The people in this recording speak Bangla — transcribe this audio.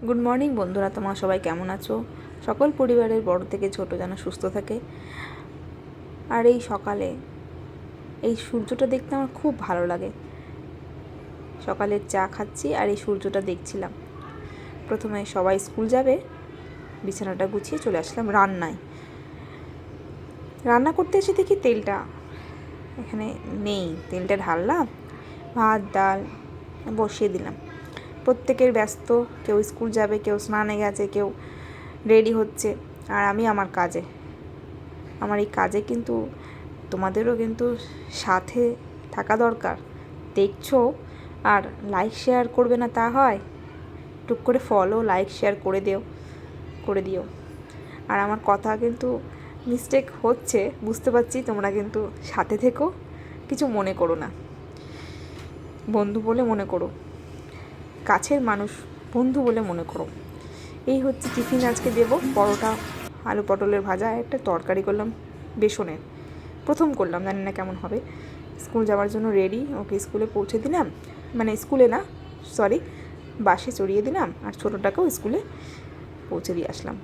গুড মর্নিং বন্ধুরা, তোমরা সবাই কেমন আছো? সকল পরিবারের বড় থেকে ছোট যেন সুস্থ থাকে। আর এই সকালে এই সূর্যটা দেখতে আমার খুব ভালো লাগে। সকালের চা খাচ্ছি আর এই সূর্যটা দেখছিলাম। প্রথমে সবাই স্কুল যাবে, বিছানাটা গুছিয়ে চলে আসলাম রান্নায়। রান্না করতে এসে দেখি তেলটা এখানে নেই। তেলটা ঢাললাম, ভাত ডাল বসিয়ে দিলাম। প্রত্যেকের ব্যস্ত, কেউ স্কুল যাবে, কেউ স্নানে গেছে, কেউ রেডি হচ্ছে, আর আমি আমার কাজে। আমার এই কাজে কিন্তু তোমাদেরও কিন্তু সাথে থাকা দরকার। দেখছো আর লাইক শেয়ার করবে না তা হয়? টুক করে ফলো লাইক শেয়ার করে দিও। আর আমার কথা কিন্তু মিস্টেক হচ্ছে বুঝতে পারছি, তোমরা কিন্তু সাথে থেকো, কিছু মনে করো না, বন্ধু বলে মনে করো, কাছের মানুষ বন্ধু বলে মনে করো। এই হচ্ছে টিফিন আজকে দেব, পরোটা, আলু পটলের ভাজা, একটা তরকারি করলাম বেসনের, প্রথম করলাম, জানি না কেমন হবে। স্কুল যাওয়ার জন্য রেডি, ওকে স্কুলে পৌঁছে দিলাম, মানে স্কুলে না, সরি, বাসে চড়িয়ে দিলাম, আর ছোটোটাকেও স্কুলে পৌঁছে দিয়ে আসলাম।